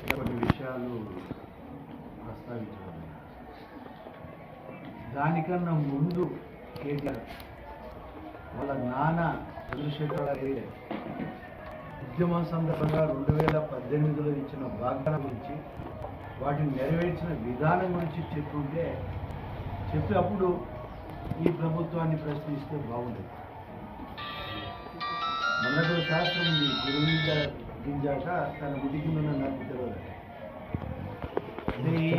కొన్ని విషయాలు ప్రస్తావించడం. దానికన్నా ముందు కేటీఆర్ వాళ్ళ నాన్న చంద్రశేఖర్ గారి ఉద్యమం సందర్భంగా 2018లో ఇచ్చిన వాగ్దానం గురించి వాటిని నెరవేర్చిన విధానం గురించి చెప్పి అప్పుడు ఈ ప్రభుత్వాన్ని ప్రశ్నిస్తే బాగుండేది. మనకు శాస్త్రం ఉంది, గురువు గింజాక తన గుడి కింద నాకు తెలియదు. అంటే ఈ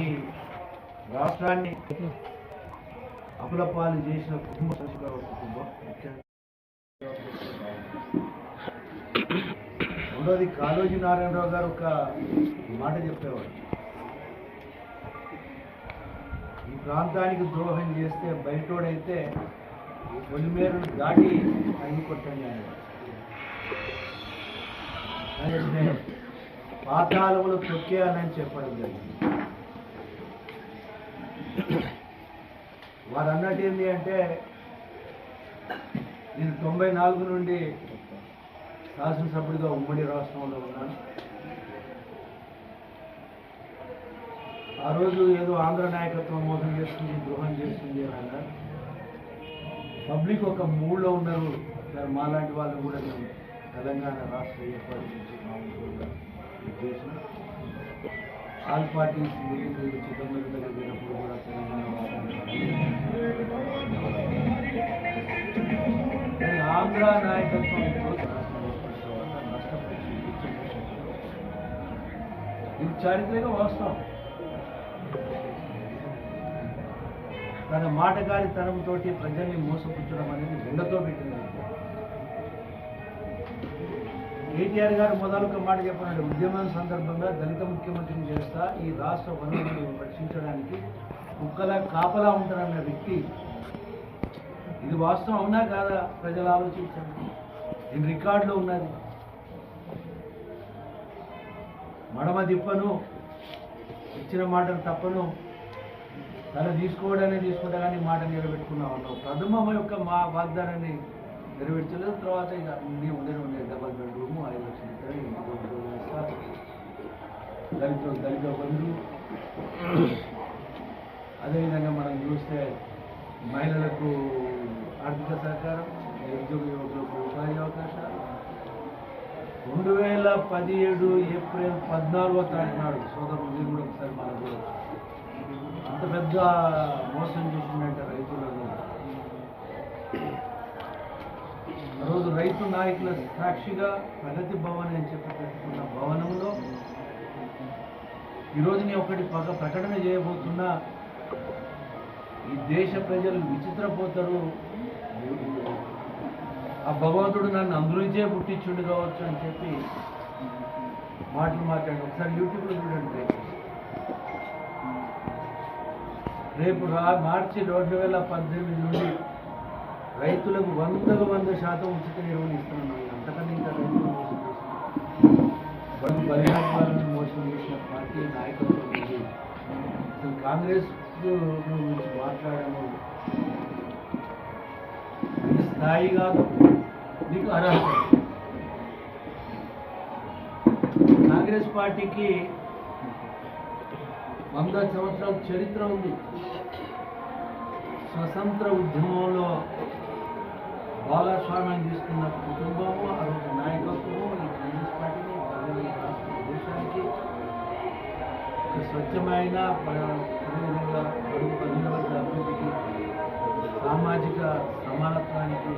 రాష్ట్రాన్ని అప్పులపాలు చేసిన కుటుంబం ముఖ్యంగా రెండోది కాళోజీ నారాయణరావు గారు ఒక మాట చెప్పేవాడు, ఈ ప్రాంతానికి ద్రోహం చేస్తే బయటోడైతే పొలిమేరును దాటి అన్ని కొట్టండి అనేవాడు. పాతాళములు తొక్కేయాలని చెప్పడం జరిగింది. వారు అన్నట్టు ఏంటి అంటే, నేను 94 నుండి శాసనసభ్యుడిగా ఉమ్మడి రాష్ట్రంలో ఉన్నాను. ఆ రోజు ఏదో ఆంధ్ర నాయకత్వం మోసం చేస్తుంది, ద్రోహం చేస్తుంది అని అన్నారు. పబ్లిక్ ఒక మూడ్లో ఉన్నారు. మాలాంటి వాళ్ళు కూడా నేను తెలంగాణ రాష్ట్ర ఏర్పాటు నుంచి మామూలుగా ఉద్దేశం. ఆల్ పార్టీస్ మీటింగ్ చిదంబరం దగ్గర పోయినప్పుడు కూడా తెలంగాణ ఆంధ్ర నాయకత్వం ఇది చారిత్రక వాస్తవం. తన మాటగారితనంతో ప్రజల్ని మోసపుచ్చడం అనేది బెండతో పెట్టింది. కేటీఆర్ గారు మొదలొక మాట చెప్పినట్టు, ఉద్యమం సందర్భంగా దళిత ముఖ్యమంత్రిని చేస్తా, ఈ రాష్ట్ర వనరులను రక్షించడానికి కుక్కలా కాపలా ఉంటారన్న వ్యక్తి. ఇది వాస్తవం అవునా కాదా ప్రజలు ఆలోచించండి. దీని రికార్డులో ఉన్నది. మడమ దిప్పను, ఇచ్చిన మాటను తప్పను, తన తీసుకుంటా కానీ మాట నిలబెట్టుకున్నా ఉన్నావు. ప్రథమ యొక్క మా వాగ్దానాన్ని నెరవేర్చలేదు. తర్వాత ఇక ఉండే డబల్ బెడ్రూము, 5 లక్షలు దళిత బంధు. అదేవిధంగా మనం చూస్తే మహిళలకు ఆర్థిక సహకారం, నిరుద్యోగ యువకులకు ఉపాధి అవకాశాలు. 2017 ఏప్రిల్ 14వ తారీఖు నాడు సోదరులు మీరు కూడా ఒకసారి మనకు అంత పెద్ద మోసం చేసిందంటే రైతులను. రోజు రైతు నాయకుల సాక్షిగా ప్రగతి భవన్ అని చెప్పి పెట్టుకున్న భవనంలో ఈరోజు నేను ఒకటి ప్రకటన చేయబోతున్నా. ఈ దేశ ప్రజలు విచిత్రపోతారు. ఆ భగవంతుడు నన్ను అందులోంచే పుట్టించుండు కావచ్చు అని చెప్పి మాట్లాడి ఒకసారి యూట్యూబ్లో చూడండి. రేపు మార్చి 2018 నుండి రైతులకు 100% ఉచిత ఎరువులు ఇస్తున్నాం. అంతకన్నా ఇంకా రైతులు మోసం చేసిన బలిహాలను మోసం చేసిన పార్టీ నాయకత్వం ఉంది. కాంగ్రెస్ గురించి మాట్లాడము ఇది స్థాయి కాదు, నీకు అర్హత. కాంగ్రెస్ పార్టీకి 100 సంవత్సరాల చరిత్ర ఉంది. స్వతంత్ర ఉద్యమంలో భాగస్వామ్యం తీసుకున్న కుటుంబము, అదొక నాయకత్వము ఈ కాంగ్రెస్ పార్టీని దేశానికి ఒక స్వచ్ఛమైన అభివృద్ధికి, సామాజిక సమానత్వానికి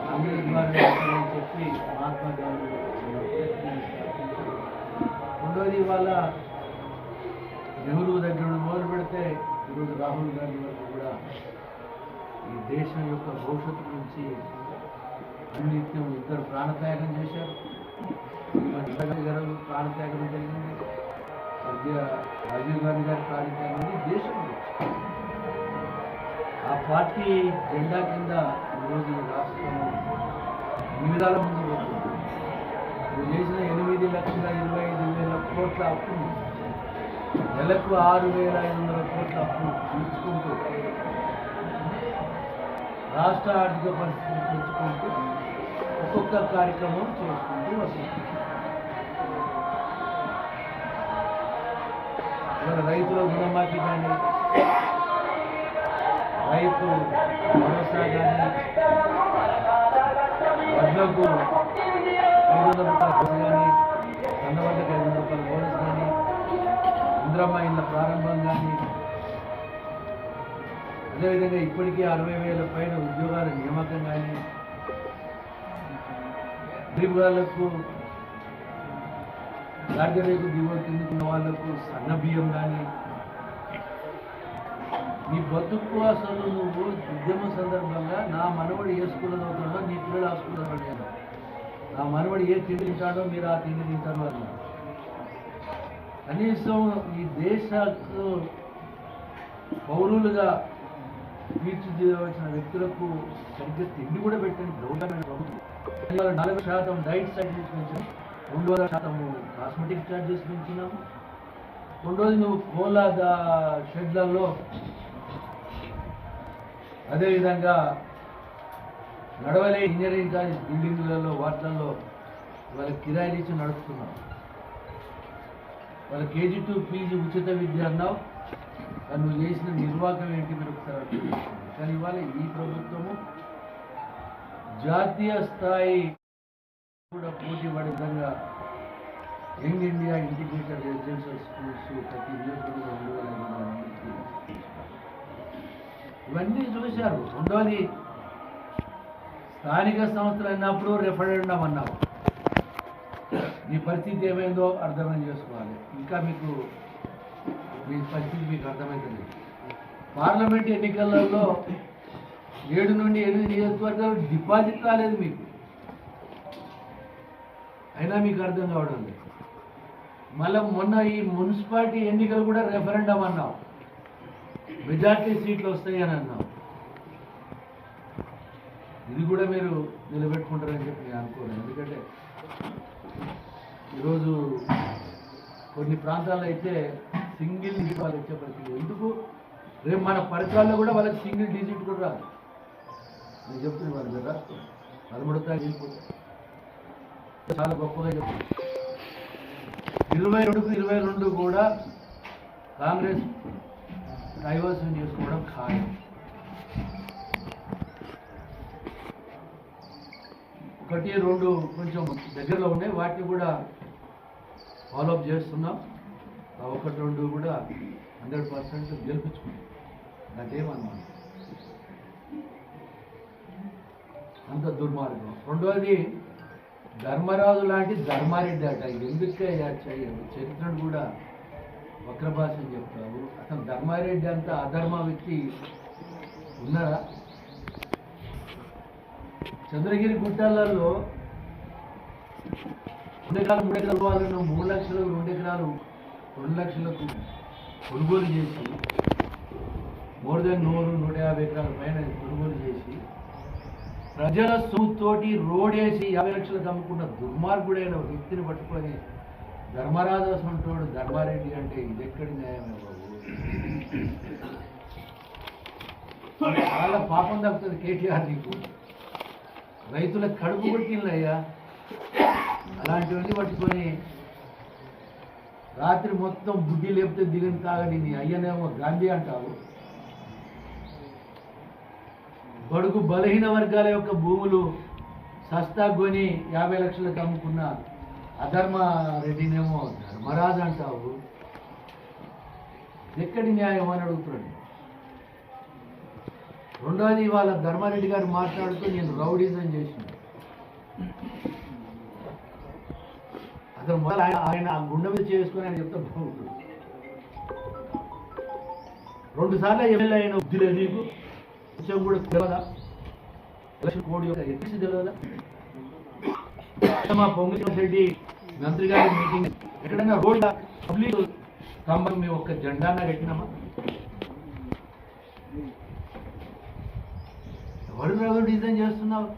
కాంగ్రెస్ ద్వారా అని చెప్పి మహాత్మా గాంధీ రెండోది వాళ్ళ నెహ్రూ దగ్గర మొదలు పెడితే ఈరోజు రాహుల్ గాంధీ వరకు కూడా ఈ దేశం యొక్క భవిష్యత్తు గురించి అన్నిత్యం ఇద్దరు ప్రాణత్యాగం చేశారు. గారు ప్రాణత్యాగం జరిగింది, రాజీవ్ గాంధీ గారి ప్రాణత్యాగం ఉంది. దేశం ఆ పార్టీ జెండా కింద ఈరోజు రాష్ట్రం వివిధాల ముందు పోతుంది. ఇప్పుడు చేసిన 8,25,000 కోట్ల అప్పును, నెలకు 6,500 కోట్ల అప్పును తీర్చుకుంటూ రాష్ట్ర ఆర్థిక పరిస్థితిని పెంచుకుంటూ ఒక్కొక్క కార్యక్రమం చేసుకుంటూ వస్తుంది. రుణమాఫీ కానీ, రైతు భరోసా కానీ, వడ్లకు 500 రూపాయల బోనస్ కానీ, సన్నవాళ్ళకి 500 రూపాయల బోనస్ కానీ, ఇంద్రమ్మ ఇళ్ళ ప్రారంభం కానీ, అదేవిధంగా ఇప్పటికీ 60,000 పైన ఉద్యోగాల నియామకం కానీ, గరీబ్ వాళ్ళకు రాజ్యరేఖ దిగువ కిందుకున్న వాళ్లకు సన్న బియ్యం కానీ, నీ బతుకు అసలు నువ్వు ఉద్యమ సందర్భంగా నా మనవడు ఏ స్కూల్లో చదువుతాడో నీ పిల్లలు ఆ స్కూల్లో చదివాడు, నా మనవడు ఏ తిండి తింటాడో మీరు ఆ తిండి తింటారు అన్నారు. కనీసం ఈ దేశకు పౌరులుగా తీర్చిదిద్దవలసిన వ్యక్తులకు సరిగ్గా తిండి కూడా పెట్టండి గౌరవమైన ప్రభుత్వం. 4% డైట్ ఛార్జెస్ పెంచాం, 200% కాస్మెటిక్ ఛార్జెస్ పెంచినాము. రెండోది నువ్వు కోళ్ళ షెడ్లలో, అదేవిధంగా నడవలే ఇంజనీరింగ్ కాలేజ్ బిల్డింగ్లలో వాటిలలో వాళ్ళకి కిరాయిలు ఇచ్చి నడుపుతున్నావు. వాళ్ళ కేజీ టు పీజీ ఉచిత విద్య అన్నావు, కానీ నువ్వు చేసిన నిర్వాహకం ఏంటి మీరు ఒకసారి. కానీ ఇవాళ ఈ ప్రభుత్వము జాతీయ స్థాయి కూడా పోటీ పడే విధంగా young India integrated residential schools ప్రతి నియోజకవర్గంలో ఇవన్నీ చూశారు. రెండోది స్థానిక సంస్థలు అన్నప్పుడు రెఫరెండం అన్నావు. నీ పరిస్థితి ఏమైందో అర్థమని చేసుకోవాలి. ఇంకా మీకు మీ పరిస్థితి మీకు అర్థమవుతుంది. పార్లమెంట్ ఎన్నికలలో 7 నుండి 8 నియోజకవర్గాలు డిపాజిట్ రాలేదు మీకు, అయినా మీకు అర్థం కావడం లేదు. మళ్ళీ మొన్న ఈ మున్సిపాలిటీ ఎన్నికలు కూడా రెఫరెండం అన్నావు, మెజార్టీ సీట్లు వస్తాయి అని అన్నావు. ఇది కూడా మీరు నిలబెట్టుకుంటారని చెప్పి నేను అనుకోను. ఎందుకంటే ఈరోజు కొన్ని ప్రాంతాల్లో అయితే సింగిల్ డిజిట్ వాళ్ళు వచ్చే పరిస్థితి. ఎందుకు రేపు మన పరిసరాల్లో కూడా వాళ్ళకి సింగిల్ డిజిట్ కూడా రాదు. నేను చెప్తున్నాను వాళ్ళ దగ్గర 13 వెళ్ళిపోతాయి. చాలా గొప్పగా చెప్తాను. 22కు 22 కూడా కాంగ్రెస్ కైవసం చేసుకోవడం ఖాయం. 1, 2 కొంచెం దగ్గరలో ఉన్నాయి, వాటిని కూడా ఫాలోఅప్ చేస్తున్నాం. 1, 2 కూడా 100% గెలిపించుకున్నాం. నాకేమన్నమాట అంత దుర్మార్గం. రెండోది ధర్మరాజు లాంటి ధర్మారెడ్డి అట. ఎందుకే చరిత్రను కూడా వక్ర భాషని చెప్తావు. అసలు ధర్మారెడ్డి అంత అధర్మ వ్యక్తి ఉన్నారా? చంద్రగిరి గుట్టాలలో 2 ఎకరాలు 3 ఎకరాల వాళ్ళను 3 లక్షలకు 2 ఎకరాలు 2 లక్షలకు కొనుగోలు చేసి, మోర్ దెన్ 150 ఎకరాల పైన కొనుగోలు చేసి, ప్రజల సొమ్ముతోటి రోడ్ వేసి 50 లక్షలకు అమ్ముకున్న దుర్మార్గుడైన వ్యక్తిని పట్టుకొని ధర్మరాజు అంటాడు ధర్మారెడ్డి అంటే ఇది ఎక్కడి న్యాయమే బాబు? చాలా పాపం తగ్గుతుంది కేటీఆర్ నీకు. రైతుల కడుపు కొట్టిందయ్యా. అలాంటివన్నీ పట్టుకొని రాత్రి మొత్తం బుడ్డి లేపితే దిగని తాగని నీ అయ్యనేమో గాంధీ అంటావు. బడుగు బలహీన వర్గాల యొక్క భూములు సస్తా కొని 50 లక్షలకు అమ్ముకున్న అధర్మ రెడ్డినేమో ధర్మరాజు అంటావు. ఎక్కడి న్యాయం అని అడుగుతున్నాడు. రెండోది వాళ్ళ ధర్మారెడ్డి గారు మాట్లాడుతూ నేను రౌడీజం చేసిన అసలు మొదలు ఆయన గుండె మీద చేసుకుని ఆయన చెప్తా బాగుంటుంది. 2 సార్లు ఎమ్మెల్యే అయిన బుద్ధి లేదు నీకు. కొంచెం కూడా తెలియదా? ఎలక్షన్ కోడ్ యొక్క ఎత్తి తెలియదా? మా పొంగులేటి రెడ్డి మంత్రి గారి మీటింగ్ ఎక్కడైనా రోడ్ పబ్లిక్ కంబం మేము ఒక్క జెండాన కట్టినామా? ఎవరు డిజైన్ చేస్తున్నావు?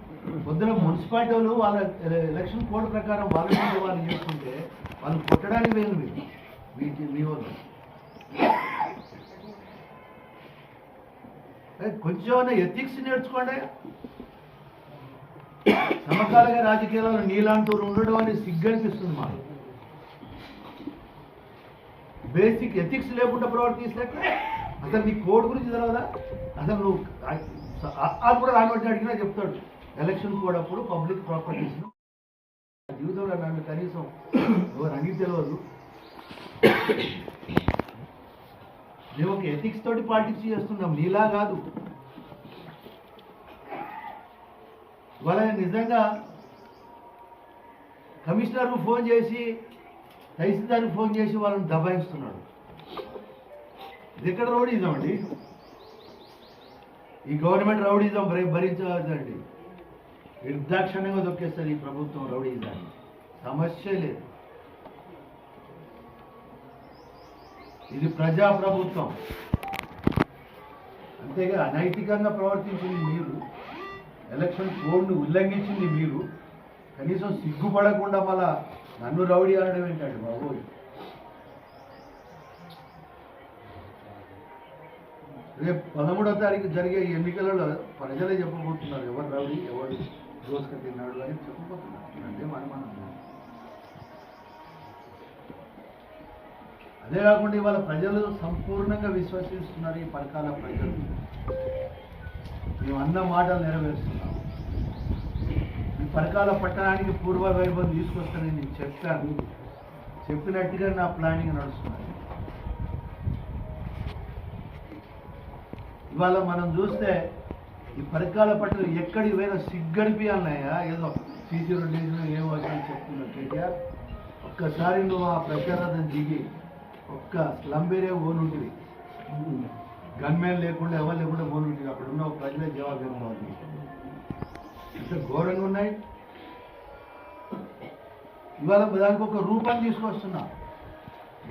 పొద్దున మున్సిపాలిటీ వాళ్ళు వాళ్ళ ఎలక్షన్ కోడ్ ప్రకారం వాళ్ళు చేసుకుంటే వాళ్ళు కొట్టడానికి వేరు మీ వాళ్ళు. కొంచెం ఎథిక్స్ నేర్చుకోండి. సమకాలిక రాజకీయాలలో నీలాంటి ఉండడం అనేది సిగ్గు అనిపిస్తుంది మాకు. బేసిక్ ఎథిక్స్ లేకుండా ప్రవర్తించలేక అసలు నీ కోడ్ గురించి తెలవదా? అసలు నువ్వు అది కూడా రానివట్టి అడిగినా చెప్తాడు. ఎలక్షన్ కోడ్ అప్పుడు పబ్లిక్ ప్రాపర్టీస్ జీవితంలో నన్ను కనీసం ఎవరు అడిగి తెలియదు. మేము ఒక ఎథిక్స్ తోటి పాలిటిక్స్ చేస్తున్నాం, నీలా కాదు. ఇవాళ నిజంగా కమిషనర్కు ఫోన్ చేసి తహసీల్దార్కి ఫోన్ చేసి వాళ్ళని దబాయిస్తున్నాడు. ఇది ఎక్కడ రౌడీజం అండి? ఈ గవర్నమెంట్ రౌడీజం భరించవద్దండి. నిర్దాక్షిణ్యంగా దొక్కేస్తారు ఈ ప్రభుత్వం రౌడీజాన్ని. సమస్య లేదు. ఇది ప్రజా ప్రభుత్వం. అంతేగా అనైతికంగా ప్రవర్తించింది మీరు, ఎలక్షన్ కోడ్ను ఉల్లంఘించింది మీరు. కనీసం సిగ్గుపడకుండా మళ్ళా నన్ను రౌడీ అనడం ఏంటండి బాబోయ్. రేపు 13వ తారీఖు జరిగే ఎన్నికలలో ప్రజలే చెప్పబోతున్నారు ఎవరు రౌడీ, ఎవరు దోసుక తిన్నాడు అని చెప్పబోతున్నారు. అంటే మనం అదే కాకుండా ఇవాళ ప్రజలు సంపూర్ణంగా విశ్వసిస్తున్నారు. ఈ పథకాల ప్రజలు మేము అన్న మాటలు నెరవేరుస్తున్నాం. ఈ పథకాల పట్టణానికి పూర్వ వైభవం తీసుకొస్తానని నేను చెప్పాను. చెప్పినట్టుగా నా ప్లానింగ్ నడుస్తున్నది. ఇవాళ మనం చూస్తే ఈ పథకాల పట్టణం ఎక్కడికి వేరే సిగ్గడిపియాలన్నాయా? ఏదో సీసీ రోడ్డు ఏం వచ్చి చెప్తున్నారు కేటీఆర్. ఒక్కసారి నువ్వు ఆ ప్రచారం దిగి ఒక్క స్లమ్ ఏరియా ఓనుంటివి, గన్మెన్ లేకుండా ఎవరు లేకుండా ఓనుంటివి, అక్కడ ఉన్న ప్రజలే జవాబు ఇవ్వాలి. ఇంత ఘోరంగా ఉన్నాయి. ఇవాళ దానికి ఒక రూపాన్ని తీసుకొస్తున్నా.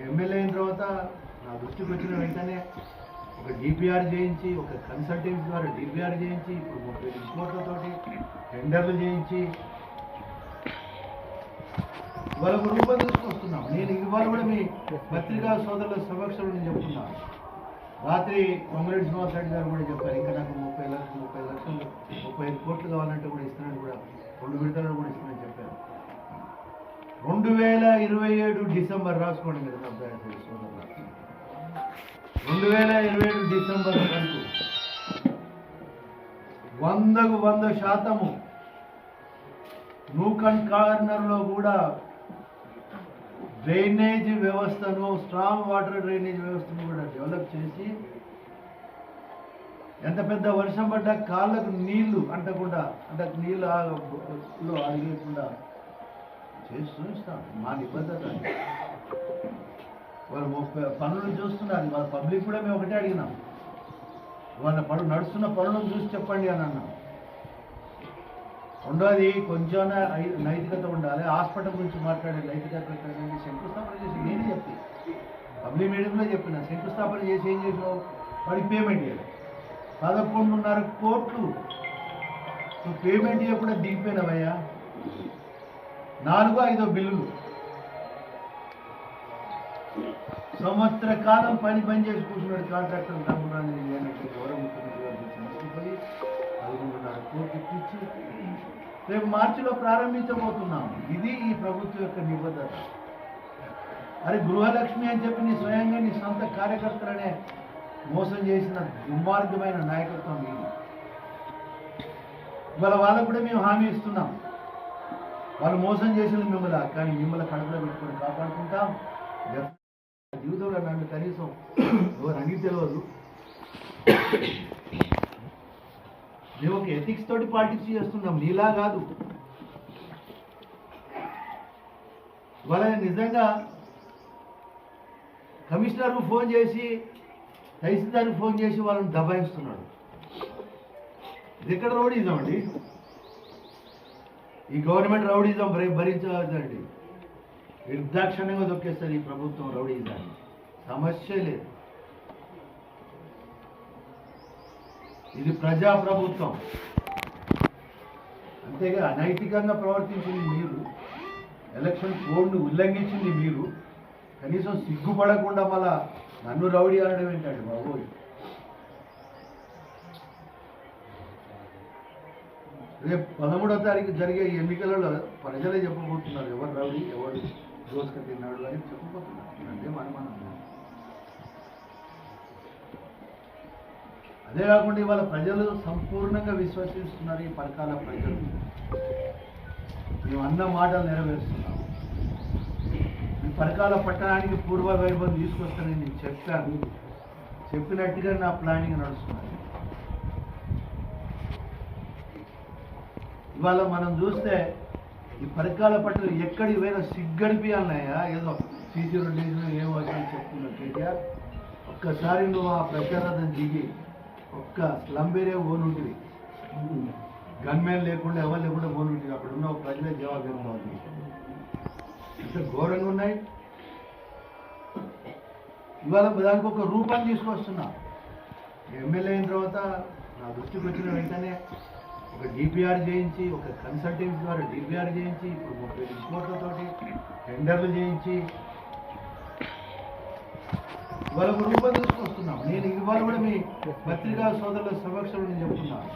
ఎమ్మెల్యే అయిన తర్వాత నా దృష్టికి వచ్చిన వెంటనే ఒక డిపిఆర్ చేయించి, ఒక కన్సల్టెన్సీ ద్వారా డిపిఆర్ చేయించి, ఇప్పుడు 30 కోట్లతోటి టెండర్లు చేయించి ఇవాళ ఒక రూపాయి తీసుకొస్తున్నాం. నేను ఇవాళ కూడా మీ పత్రికా సోదరుల సమక్షంలో నేను చెప్తున్నాను. రాత్రి కొమరెడ్డి శ్రీనివాస్ రెడ్డి గారు కూడా చెప్పారు, ఇంకా నాకు 30 లక్షలు 35 కోట్లు కావాలంటే కూడా ఇస్తున్నాను, కూడా 2 విడతలు కూడా ఇస్తున్నానని చెప్పారు. 2027 డిసెంబర్ రాసుకోండి మీరు సోదరులు. 2027 డిసెంబర్ వరకు 100కు 100% నూకన్ కార్నర్లో కూడా డ్రైనేజ్ వ్యవస్థను, స్ట్రాంగ్ వాటర్ డ్రైనేజ్ వ్యవస్థను కూడా డెవలప్ చేసి ఎంత పెద్ద వర్షం పడ్డా కాళ్ళకు నీళ్లు అంటకుండా, అంటే నీళ్ళు అడిగేయకుండా చేస్తూ ఇస్తాం. మా నిబద్ధత. వాళ్ళు పనులను చూస్తున్నారు. వాళ్ళ పబ్లిక్ కూడా మేము ఒకటే అడిగినాం, వాళ్ళ నడుస్తున్న పనులను చూసి చెప్పండి అని అన్నాం. రెండోది కొంచెం నైతికత ఉండాలి. హాస్పిటల్ గురించి మాట్లాడే నైతికత శంకుస్థాపన చేసి నేను చెప్పి పబ్లిక్ మీడియంలో చెప్పిన, శంకుస్థాపన చేసి ఏం చేసినావు? వాడికి పేమెంట్ చేయాలి. 11.5 కోట్లు నువ్వు పేమెంట్ చేయకుండా దిగిపోయినావయ్యా. 4-5 బిల్లులు సంవత్సర కాలం పని చేసి కూర్చున్నాడు కాంట్రాక్టర్. డబ్బులు గౌరవ ముఖ్యమంత్రి గారు మర్చిపోయి 11.5 కోట్లు ఇప్పించి రేపు మార్చిలో ప్రారంభించబోతున్నాం. ఇది ఈ ప్రభుత్వం యొక్క నిబద్ధత. అరే గృహలక్ష్మి అని చెప్పి నీ స్వయంగా నీ సొంత కార్యకర్తలనే మోసం చేసిన దుర్మార్గమైన నాయకత్వం ఇది. ఇవాళ వాళ్ళకు కూడా మేము హామీ ఇస్తున్నాం, వాళ్ళు మోసం చేసింది మిమ్మల్ని, కానీ మిమ్మల్ని కడుపులో పెట్టుకొని కాపాడుకుంటాం. జీవితంలో నన్ను కనీసం ఎవరు అడిగి తెలియదు. మేము ఒక ఎథిక్స్ తోటి పాలిటిక్స్ చేస్తున్నాం, నీలా కాదు. ఇవాళ నిజంగా కమిషనర్కు ఫోన్ చేసి తహసీల్దార్కి ఫోన్ చేసి వాళ్ళని దబాయిస్తున్నాడు. ఇది ఎక్కడ రౌడీజం అండి? ఈ గవర్నమెంట్ రౌడీజం భరించవద్దండి. నిర్దాక్షిణ్యంగా దొక్కేస్తారు ఈ ప్రభుత్వం రౌడీజాన్ని. సమస్య లేదు. ఇది ప్రజా ప్రభుత్వం. అంతేగా అనైతికంగా ప్రవర్తించింది మీరు, ఎలక్షన్ కోడ్ను ఉల్లంఘించింది మీరు. కనీసం సిగ్గుపడకుండా మళ్ళా నన్ను రౌడీ అనడం ఏంటండి బాబోయ్. రేపు 13వ తారీఖు జరిగే ఎన్నికలలో ప్రజలే చెప్పబోతున్నారు ఎవరు రౌడీ, ఎవరు రోజుక తిన్నాడు అని చెప్పబోతున్నాడు. అంటే మనం అదే కాకుండా ఇవాళ ప్రజలు సంపూర్ణంగా విశ్వసిస్తున్నారు. ఈ పరకాల ప్రజలు మేము అన్న మాటలు నెరవేరుస్తున్నాము. ఈ పరకాల పట్టణానికి పూర్వ వైభవం తీసుకొస్తానని నేను చెప్పాను. చెప్పినట్టుగా నా ప్లానింగ్ నడుస్తున్నది. ఇవాళ మనం చూస్తే ఈ పరకాల పట్టణం ఎక్కడికి పోయినా సిగ్గడిపియాలన్నాయా, ఏదో సీసీ రోడ్డు ఏమో వచ్చి చెప్తున్నా కేటీఆర్. ఒక్కసారి నువ్వు ఆ ప్రచారం దిగి ఒక్క స్లమ్ ఏరియా ఓనుంటుంది, గన్మెన్ లేకుండా ఎవరు లేకుండా ఓనుంటుంది. అక్కడ ఉన్న ప్రజలే జవాబు ఇవ్వాలి. ఎంత ఘోరంగా ఉన్నాయి. ఇవాళ దానికి ఒక రూపాన్ని తీసుకొస్తున్నా. ఎమ్మెల్యే అయిన తర్వాత నా దృష్టికి వచ్చిన వెంటనే ఒక డిపిఆర్ చేయించి, ఒక కన్సల్టెన్సీ ద్వారా డిపిఆర్ చేయించి, ఇప్పుడు 30 కోట్లతోటి టెండర్లు చేయించి ఇవాళ ఒక రూపం తీసుకొస్తున్నాం. నేను ఇవాళ కూడా మీ పత్రికా సోదరుల సమక్షంలో నేను చెప్తున్నాను.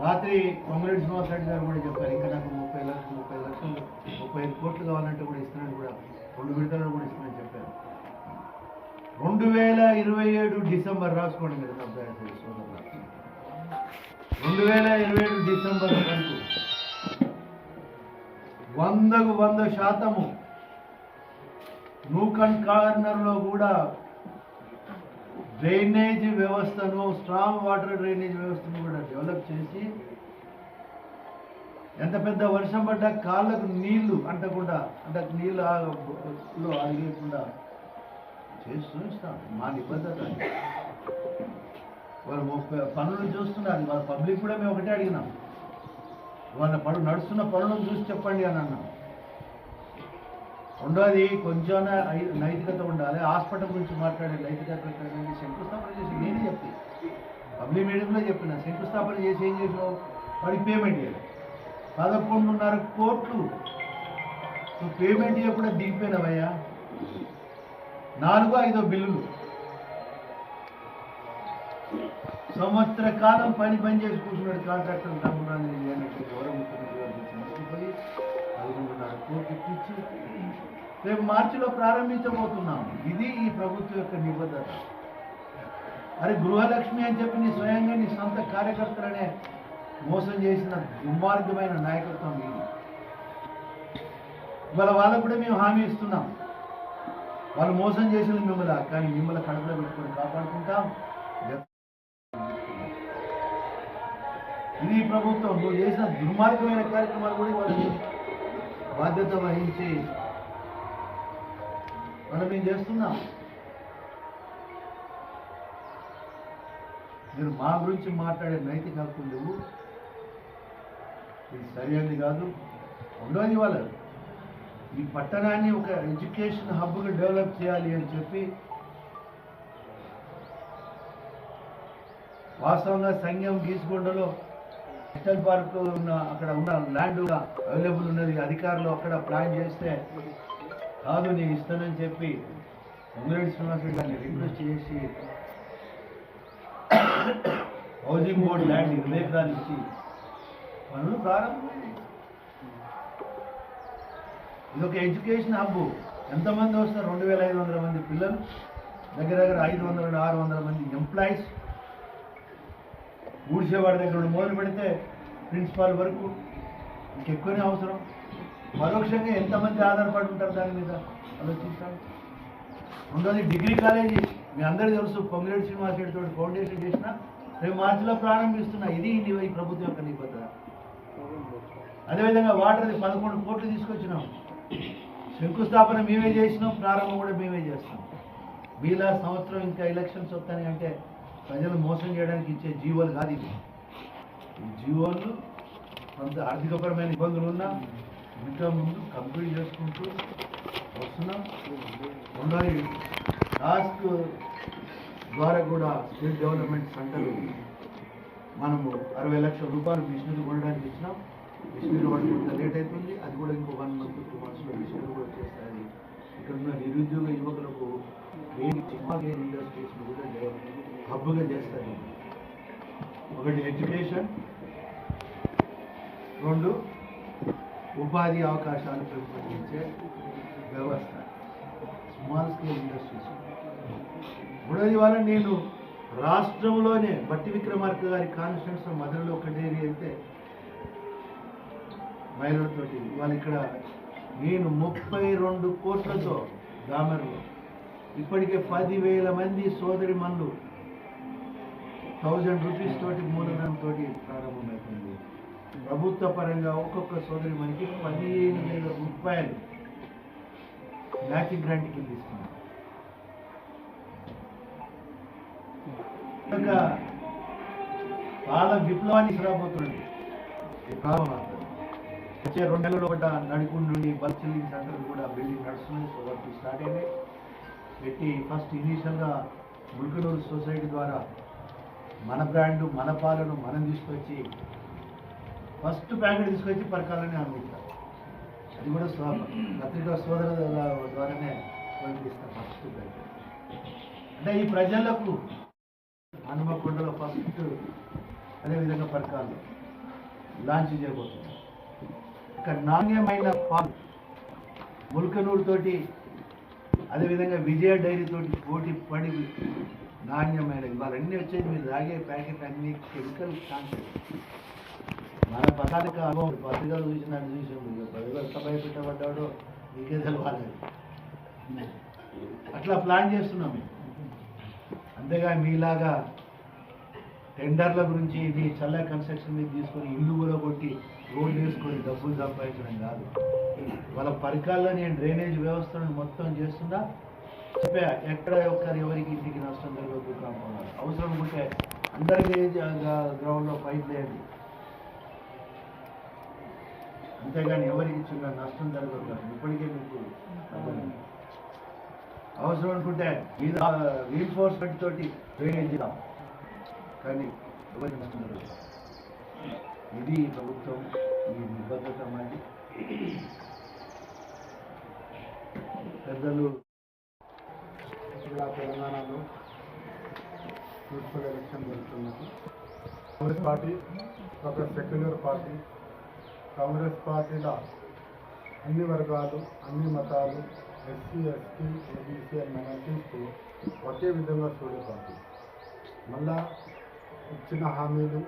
రాత్రి కొమరెడ్డి శ్రీనివాస్ రెడ్డి గారు కూడా చెప్పారు, ఇంకా నాకు 35 కోట్లు కావాలంటే కూడా ఇస్తానని, కూడా 2 విడతలు కూడా ఇస్తానని చెప్పారు. 2027 డిసెంబర్ రాసుకోండి మీరు సోదరులు. 2027 డిసెంబర్ వరకు 100కు 100% నూకన్ కార్నర్లో కూడా డ్రైనేజ్ వ్యవస్థను, స్ట్రాంగ్ వాటర్ డ్రైనేజ్ వ్యవస్థను కూడా డెవలప్ చేసి, ఎంత పెద్ద వర్షం పడ్డా కాళ్ళకు నీళ్లు అంటకుండా, అంటే నీళ్ళు అడిగేకుండా చేసి చూస్తాం. మా నిబద్ధత. వాళ్ళు 30 పనులు చూస్తున్నారు. వాళ్ళ పబ్లిక్ కూడా మేము ఒకటే అడిగినాం, వాళ్ళ నడుస్తున్న పనులను చూసి చెప్పండి అని అన్నాం. రెండోది కొంచెం నైతికత ఉండాలి. హాస్పిటల్ గురించి మాట్లాడే నైతికత శంకుస్థాపన చేసి నేనే చెప్పి పబ్లిక్ మీడియంలో చెప్పిన, శంకుస్థాపన చేసి ఏం చేసావు, వాడికి పేమెంట్ చేయాలి. 11.5 కోట్లు నువ్వు పేమెంట్ చేయకుండా దిగిపోయినవయ్యా. 4-5 బిల్లులు. సంవత్సర కాలం పని చేసి కూర్చున్నాడు కాంట్రాక్టర్. డబ్బులు గౌరవ ముఖ్యమంత్రి గారు తీసుకుపోయి 11.5 కోట్లు ఇప్పించి రేపు మార్చిలో ప్రారంభించబోతున్నాం. ఇది ఈ ప్రభుత్వం యొక్క నిబద్ధత. అరే గృహలక్ష్మి అని చెప్పి నీ స్వయంగా నీ సొంత కార్యకర్తలనే మోసం చేసిన దుర్మార్గమైన నాయకత్వం ఇది. ఇవాళ వాళ్ళకు కూడా మేము హామీ ఇస్తున్నాం, వాళ్ళు మోసం చేసిన మిమ్మల్ని, కానీ మిమ్మల్ని కడుపులో పెట్టుకొని కాపాడుకుంటాం. ఇది ప్రభుత్వం నువ్వు చేసిన దుర్మార్గమైన కార్యక్రమాలు కూడా వాళ్ళని బాధ్యత వహించి మనం ఏం చేస్తున్నాం. మీరు మా గురించి మాట్లాడే నైతిక హక్కులు లేవు. ఇది సరైనది కాదు. ఉండదు. వాళ్ళు ఈ పట్టణాన్ని ఒక ఎడ్యుకేషన్ హబ్గా డెవలప్ చేయాలి అని చెప్పి వాస్తవంగా సంఘం గీసుకొండలో నేషనల్ పార్క్ ఉన్న అక్కడ ఉన్న ల్యాండ్ అవైలబుల్ ఉన్నది. అధికారులు అక్కడ ప్లాన్ చేస్తే కాదు నేను ఇస్తానని చెప్పి కొమరెడ్డి శ్రీనివాస్ రెడ్డి గారిని రిక్వెస్ట్ చేసి హౌసింగ్ బోర్డు ల్యాండ్ 20 ఎకరాలు ఇచ్చి పనులు ప్రారంభమైంది. ఇది ఒక ఎడ్యుకేషన్ హబ్. ఎంతమంది వస్తారు? 2500 మంది పిల్లలు, దగ్గర 500-600 మంది ఎంప్లాయీస్. ఊడ్చేవాడి దగ్గర మొదలు పెడితే ప్రిన్సిపాల్ వరకు ఇంకెక్కువనే అవసరం. పరోక్షంగా ఎంతమంది ఆధారపడి ఉంటారు దాని మీద ఆలోచించాలి. రెండోది డిగ్రీ కాలేజీ మీ అందరికీ తెలుసు, పొంగిరెడ్డి శ్రీనివాస్ రెడ్డి తోటి ఫౌండేషన్ చేసిన, రేపు మార్చిలో ప్రారంభిస్తున్నా. ఇది ఈ ప్రభుత్వం యొక్క నిబద్ధత. అదేవిధంగా వాటర్ది 11 కోట్లు తీసుకొచ్చినాం. శంకుస్థాపన మేమే చేసినాం, ప్రారంభం కూడా మేమే చేస్తాం. వీళ్ళ సంవత్సరం ఇంకా ఎలక్షన్స్ వస్తాయి అంటే ప్రజలు మోసం చేయడానికి ఇచ్చే జీవోలు కాదు ఇవి. ఈ జీవోలు కొంత ఆర్థికపరమైన ఇబ్బందులు ఉన్నా ఇంకా ముందు కంప్లీట్ చేసుకుంటూ వస్తున్నాం. రెండోది టాస్క్ ద్వారా కూడా స్కిల్ డెవలప్మెంట్ సెంటర్ మనము 60 లక్షల రూపాయలు మిషనరీ కొనడానికి ఇచ్చినాం. మిషనరీ వాడికి కొంత లేట్ అవుతుంది. అది కూడా ఇంకో 1 month 2 monthsలో మిషనరీ కూడా చేస్తుంది. ఇక్కడ ఉన్న నిరుద్యోగ యువకులకు స్మాల్ ఇండస్ట్రీస్ను కూడా హబ్బుగా చేస్తారు. ఒకటి ఎడ్యుకేషన్, 2 ఉపాధి అవకాశాలు పెంపొందించే ఈరోజు ఇవాళ నేను రాష్ట్రంలోనే బట్టి విక్రమార్క గారి కాన్స్టిట్యూన్సీ మధురలో ఒకటి అయితే మహిళలతోటి ఇవాళ ఇక్కడ నేను 32 కోట్లతో గ్రామంలో ఇప్పటికే 10,000 మంది సోదరి మనులు 1000 రూపీస్ తోటి మూలధనంతో ప్రారంభమవుతుంది. ప్రభుత్వ పరంగా ఒక్కొక్క సోదరి మనకి 15,000 రూపాయలు మ్యాచింగ్ గ్రాంట్ కింద ఇస్తున్నారు. పాల విప్లవాన్ని రాబోతుంది. వచ్చే 2 నెలల ఒకట నడుకుండు నుండి బల్క్ చిల్లింగ్ సెంటర్ కూడా బిల్డింగ్ నడుస్తుంది. సో వర్క్ స్టార్ట్ అయింది. పెట్టి ఫస్ట్ ఇనీషియల్గా ముల్కనూరు సొసైటీ ద్వారా మన బ్రాండ్ మన పాలను మనం తీసుకొచ్చి ఫస్ట్ ప్యాకెట్ తీసుకొచ్చి పరకాలని అందించాం. అది కూడా పత్రికా సోదరుల ద్వారానే పంపిస్తాం ఫస్ట్ ప్యాకెట్. అంటే ఈ ప్రజలకు హనుమకొండలో ఫస్ట్ అదేవిధంగా పరకాలు లాంచ్ చేయబోతుంది. ఇక్కడ నాణ్యమైన పాలు ముల్కనూరు తోటి అదేవిధంగా విజయ డైరీ తోటి పోటీ పడి నాణ్యమైన ఇవాళన్నీ వచ్చేది మీరు తాగే ప్యాకెట్ అన్ని కెమికల్ కాన్సెప్ట్. మన పదార్థ అనుభవం పత్రికలు చూసినట్టు చూసాము. పదివేలు భయపెట్టబడ్డాడో నీకే తెలవాలి. అట్లా ప్లాన్ చేస్తున్నాం. అంతేగా మీలాగా టెండర్ల గురించి మీ చల్ల కన్స్ట్రక్షన్ మీద తీసుకొని ఇల్లు కూడా కొట్టి రోడ్లు వేసుకొని డబ్బులు సంపాదించడం కాదు. వాళ్ళ పరికాల్లో నేను డ్రైనేజ్ వ్యవస్థను మొత్తం చేస్తున్నా. చెప్పా ఎక్కడ ఎవరికి ఇంటికి నష్టం జరగదు. కాంపౌండ్ అవసరం ఉంటే అందరికీ గ్రౌండ్లో పైప్ లేండి. అంతేగాని ఎవరికి చిన్న నష్టం జరగదు. ఇప్పటికే మీకు అవసరం అనుకుంటే రీఎన్ఫోర్స్మెంట్ తోటి డ్రైనేజ్ కానీ ఎవరికి నష్టం జరగదు. ఇది ప్రభుత్వం ఈ నిబద్ధత మరి పెద్దలు తెలంగాణలో మున్సిపల్ ఎలక్షన్ జరుగుతున్నది. కాంగ్రెస్ పార్టీ ఒక సెక్యులర్ పార్టీ. కాంగ్రెస్ పార్టీలో అన్ని వర్గాలు అన్ని మతాలు ఎస్సీ ఎస్టీ ఓబీసీ అండ్ మైనారిటీస్కు ఒకే విధంగా చూడే పార్టీ. మళ్ళా ఇచ్చిన హామీలు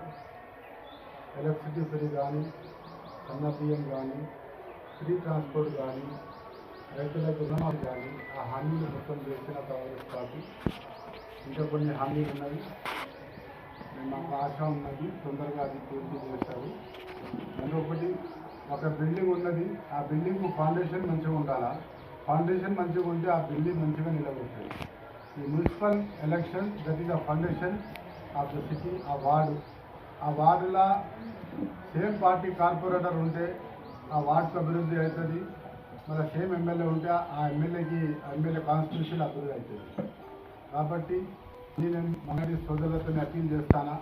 ఎలక్ట్రిసిటీ ఫ్రీ కానీ సన్న బియ్యం కానీ ఫ్రీ ట్రాన్స్పోర్ట్ కానీ రైతులకు రుణమాలు కానీ ఆ హామీలు మొత్తం చేసిన కాంగ్రెస్ పార్టీ. ఇంకా కొన్ని హామీలు ఉన్నాయి. మాకు ఆశ ఉన్నది తొందరగా అది పూర్తి చేస్తారు. ఇంకొకటి ఒక బిల్డింగ్ ఉన్నది. ఆ బిల్డింగ్ ఫౌండేషన్ మంచిగా ఉండాలా. ఫౌండేషన్ మంచిగా ఉంటే ఆ బిల్డింగ్ మంచిగా నిలబడుతుంది. ఈ municipal election that is the foundation of the city. ఆ వార్డులో సేమ్ పార్టీ కార్పొరేటర్ ఉంటే ఆ వార్డుకు అభివృద్ధి అవుతుంది. మళ్ళీ సేమ్ ఎమ్మెల్యే ఉంటే ఆ ఎమ్మెల్యే కాన్స్టిట్యూషన్ అభివృద్ధి అవుతుంది. కాబట్టి నేను మొన్నటి సోదరులతో అప్పీల్ చేస్తానా,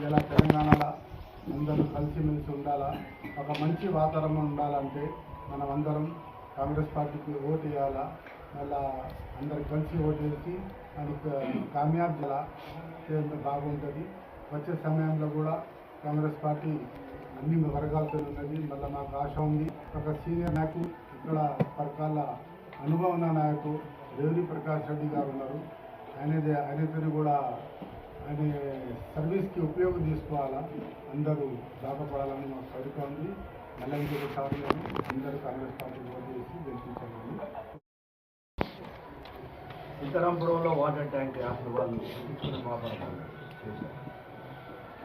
ఇలా తెలంగాణలో అందరూ కలిసిమెలిసి ఉండాలా, ఒక మంచి వాతావరణం ఉండాలంటే మనం అందరం కాంగ్రెస్ పార్టీకి ఓటు వేయాలా. మళ్ళా అందరు కలిసి ఓటు వేసి మనకు కామయాబ్ జలా చేస్తే బాగుంటుంది. వచ్చే సమయంలో కూడా కాంగ్రెస్ పార్టీ అన్ని వర్గాలతో ఉన్నది. మళ్ళీ మాకు ఆశ ఉంది. ఒక సీనియర్ నాయకు ఇక్కడ పరకాల అనుభవం ఉన్న నాయకు దేవిని ప్రకాష్ రెడ్డి గారు ఉన్నారు. ఆయనతో కూడా ఆయన సర్వీస్కి ఉపయోగం తీసుకోవాలా. అందరూ దాపపడాలని మాకు కోరిక ఉంది. మళ్ళీ ఇంకొకసారి అందరూ కాంగ్రెస్ పార్టీ ఓటు చేసి గెలిపించాలని. సీతారాంపురంలో వాటర్ ట్యాంక్ అసలు వాళ్ళు చేశారు.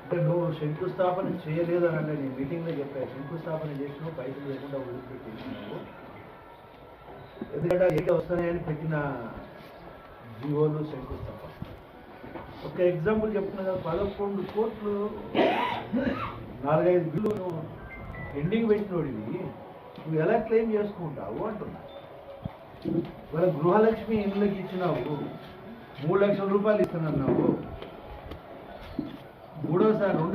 అంటే నువ్వు శంకుస్థాపన చేయలేదని అంటే నేను మీటింగ్లో చెప్పాను. శంకుస్థాపన చేసినావు, పైసలు లేకుండా వదిలిపెట్టినావు. ఎందుకంటే ఏదో వస్తున్నాయని పెట్టిన జీవోలు శంకుస్థాపన. ఒక ఎగ్జాంపుల్ చెప్తున్నా, 11 కోట్లు 4-5 బిల్లు నువ్వు ఎండింగ్ పెట్టినోడివి నువ్వు ఎలా క్లెయిమ్ చేసుకుంటావు అంటున్నా. ఇవాళ గృహలక్ష్మి ఇండ్లకి ఇచ్చినావు, 3 లక్షల రూపాయలు ఇస్తున్నావు. 2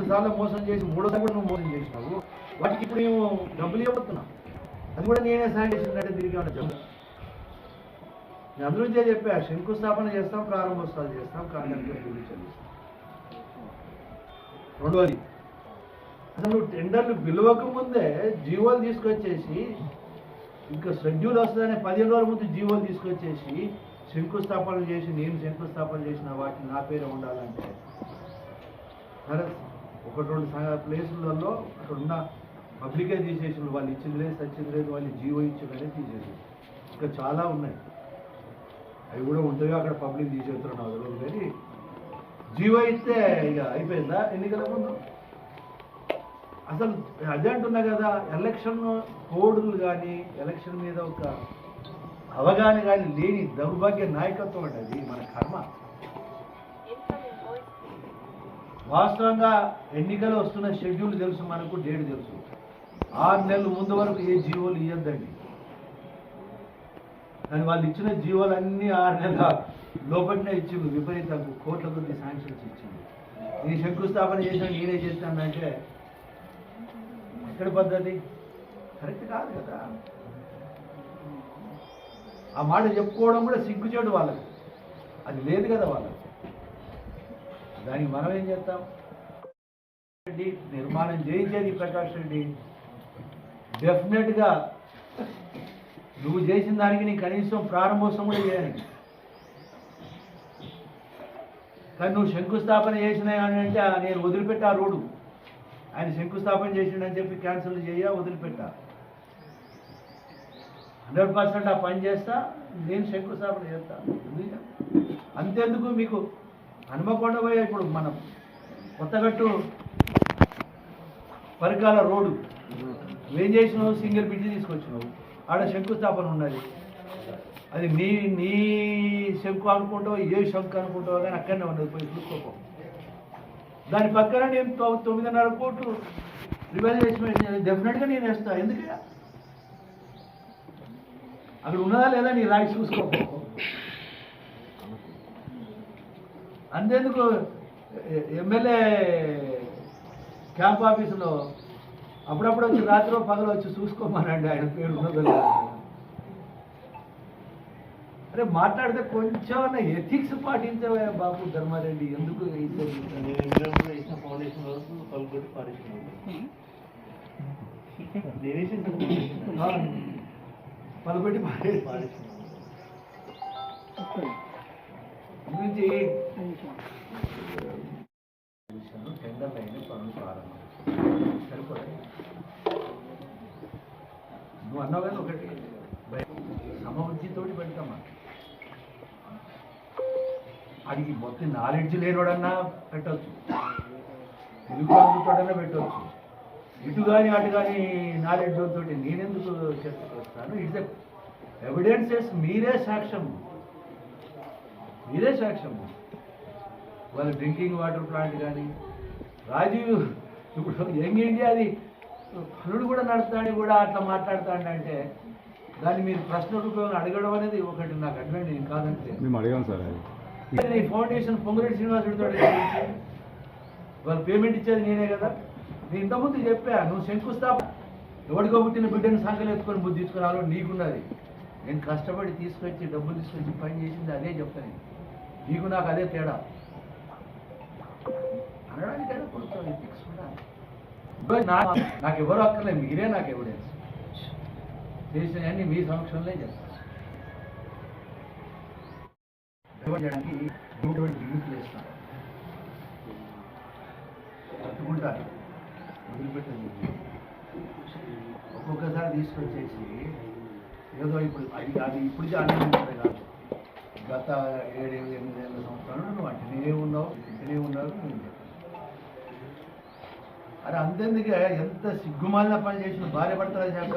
సార్లు మోసం చేసి 3సారి కూడా నువ్వు మోసం చేసినావు. వాటికి ఇప్పుడు మేము డబ్బులు ఇవ్వబోతున్నాం. అది కూడా నేనే సాయం చేసినట్టే తిరిగి చెప్పాను. నేను అభివృద్ధి చెప్పా, శంకుస్థాపన చేస్తాం, ప్రారంభోత్సవాలు చేస్తాం, కాంట్రాక్టర్ చెల్లిస్తాం. రెండోది అసలు టెండర్లు పిలవక ముందే జీవోలు తీసుకొచ్చేసి ఇంకా షెడ్యూల్ వస్తుందనే 15 రోజుల ముందు జీవోలు తీసుకొచ్చేసి శంకుస్థాపన చేసి నేను శంకుస్థాపన చేసిన వాటిని నా పేరే ఉండాలంటే సరే ఒకటి రెండు ప్లేసులలో అక్కడ ఉన్న పబ్లికే తీసేసి వాళ్ళు ఇచ్చింది లేదు సచ్చింది లేదు వాళ్ళు జీవో ఇచ్చిందనే తీసేసి ఇంకా చాలా ఉన్నాయి అవి కూడా ఉంటాయో అక్కడ పబ్లిక్ తీసేస్తున్నారు నాకు రోజు కానీ జీవో ఇస్తే ఇక అయిపోయిందా ఎన్నికల ముందు అసలు అదే అంటున్నా కదా ఎలక్షన్ కోడ్లు కానీ ఎలక్షన్ మీద ఒక అవగాహన కానీ లేని దౌర్భాగ్య నాయకత్వం అంటే అది మన కర్మ వాస్తవంగా ఎన్నికలు వస్తున్న షెడ్యూల్ తెలుసు మనకు డేట్ తెలుసు 6 నెలల ముందు వరకు ఏ జీవోలు ఇవ్వద్దండి కానీ వాళ్ళు ఇచ్చిన జీవోలన్నీ 6 నెలల లోపలనే ఇచ్చింది విపరీతంగా కోట్ల కొద్ది శాంక్షన్స్ ఇచ్చింది ఈ శంకుస్థాపన చేసిన నేనే చేస్తానంటే ఎక్కడ పద్ధతి కరెక్ట్ కాదు కదా ఆ మాట చెప్పుకోవడం కూడా సిగ్గుచేటు వాళ్ళకి అది లేదు కదా వాళ్ళకి దానికి మనం ఏం చేస్తాం రెడ్డి నిర్మాణం చేయించేది ప్రకాష్ రెడ్డి డెఫినెట్గా నువ్వు చేసిన దానికి నీ కనీసం ప్రారంభోత్సవం కూడా చేయాలి కానీ నువ్వు శంకుస్థాపన చేసినా అని అంటే నేను వదిలిపెట్టా రోడ్డు ఆయన శంకుస్థాపన చేసిండని చెప్పి క్యాన్సిల్ వదిలిపెట్టా 100% ఆ పని చేస్తా నేను శంకుస్థాపన చేస్తా అంతేందుకు మీకు హనుమకొండ పోయే ఇప్పుడు మనం కొత్తగట్టు పరికాల రోడ్డు ఏం చేసినావు సింగిల్ బ్రిడ్జి తీసుకొచ్చినావు ఆడ శంకుస్థాపన ఉన్నది అది నీ శంకు అనుకుంటావు ఏ శంకు అనుకుంటావు కానీ అక్కడనే ఉన్నది పోయి చూసుకోపో దాని పక్కన నేను 9.5 కోట్లు రివాల్యుయేషన్ డెఫినెట్గా నేను వేస్తా ఎందుకే అక్కడ ఉన్నదా లేదా నీ రాయి చూసుకోపో అంతేందుకు ఎమ్మెల్యే క్యాంప్ ఆఫీసులో అప్పుడప్పుడు వచ్చి రాత్రి పగలు వచ్చి చూసుకోమనండి ఆయన పేరు ఉన్నదో అరే మాట్లాడితే కొంచెం ఎథిక్స్ పాటించవే బాబు ధర్మారెడ్డి ఎందుకు ఫౌండేషన్ వరకు పలుకొట్టి పలుపెట్టి నుంచి టెండర్లు అయిన పనులు ప్రారంభం సరిపోతాయి నువ్వు అన్నావు కానీ ఒకటి సమబుద్ధితోటి పెడతామా అడిగి మొత్తం నాలెడ్జ్ లేనోడన్నా పెట్టవచ్చు తెలుగు అందుతోడన్నా పెట్టవచ్చు ఇటు కానీ అటు కానీ నాలెడ్జ్ తోటి నేనెందుకు చేస్తాను ఇట్స్ ఎవిడెన్సెస్ మీరే సాక్ష్యం వాళ్ళ డ్రింకింగ్ వాటర్ ప్లాంట్ కానీ రాజీవ్ ఇప్పుడు యంగ్ ఇండియా అది పనులు కూడా నడుస్తాడని కూడా అట్లా మాట్లాడుతాడంటే దాన్ని మీరు ప్రశ్న రూపంలో అడగడం అనేది ఒకటి నాకు అడ్వాంటేజ్ నేను కాదంటే మేము అడిగాం సార్ అది ఫౌండేషన్ పొంగురెడ్డి శ్రీనివాసుడితో వాళ్ళు పేమెంట్ ఇచ్చేది నేనే కదా నేను ఇంతకుముందు చెప్పా నువ్వు శంకుస్థాపన ఎవడికో పుట్టిన బిడ్డను సంఖ్యలు ఎత్తుకొని బుద్ధి తీసుకురాలో నీకున్నది నేను కష్టపడి తీసుకొచ్చి డబ్బులు తీసుకొచ్చి పని చేసింది అదే చెప్తాను నీకు నాకు అదే తేడా అనడానికైనా కొంచెం ఎథిక్స్ ఉండాలి నాకు ఎవరు అక్కర్లేదు మీరే నాకు ఎవిడెన్స్ చేసినవన్నీ మీ సమక్షంలో చెప్తాను చేయడానికి లిమిట్లు వేస్తాను పట్టుకుంటారు వదిలిపెట్టండి ఒక్కొక్కసారి తీసుకొచ్చేసి ఏదో ఇప్పుడు అది ఇప్పుడు ఆనందించడం కాదు గత 7-8 సంవత్సరాలు నువ్వు అంటనే ఉన్నావు ఇంటనే ఉన్నారు అరే అంతేందుకే ఎంత సిగ్గుమాలిన పని చేసిన భార్య భర్తల చేత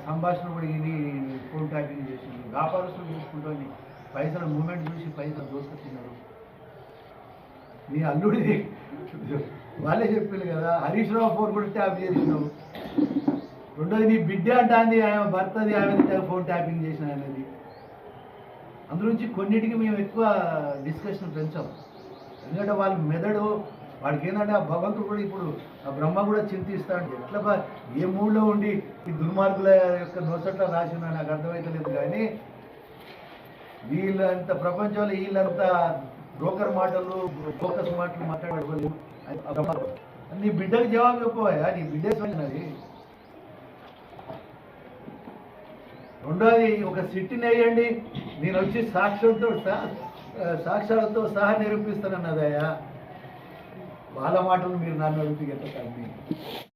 సంభాషణ కూడా ఇది ఫోన్ ట్యాపింగ్ చేసింది వ్యాపారస్తులు చూసుకుంటూ పైసల మూమెంట్ చూసి పైసలు దోసుకొచ్చినారు నీ అల్లుడిది వాళ్ళే చెప్పింది కదా హరీష్ రావు ఫోన్ కూడా ట్యాప్ చేసినావు రెండోది నీ బిడ్డ అంటాంది ఆమె భర్తది ఆమె ఫోన్ ట్యాపింగ్ చేసిన అనేది అందులోంచి కొన్నిటికి మేము ఎక్కువ డిస్కషన్ పెంచాం ఎందుకంటే వాళ్ళ మెదడు వాడికి ఏంటంటే ఆ భగవంతుడు కూడా ఇప్పుడు ఆ బ్రహ్మ కూడా చింతిస్తాడు ఎట్లా ఏ మూడ్లో ఉండి ఈ దుర్మార్గుల యొక్క నొసట్లో రాసిందో నాకు అర్థమవుతలేదు కానీ వీళ్ళంత ప్రపంచంలో వీళ్ళంతా బ్రోకర్ మాటలు ఫోకస్ మాటలు మాట్లాడలేదు నీ బిడ్డకు జవాబు చెప్పవా నీ బిడ్డే అది రెండోది ఒక సిట్టిని వేయండి నేను వచ్చి సాక్ష్యాలతో సహా నిరూపిస్తానన్నదయ్యా. వాళ్ళ మాటలు మీరు నన్ను అడిగితే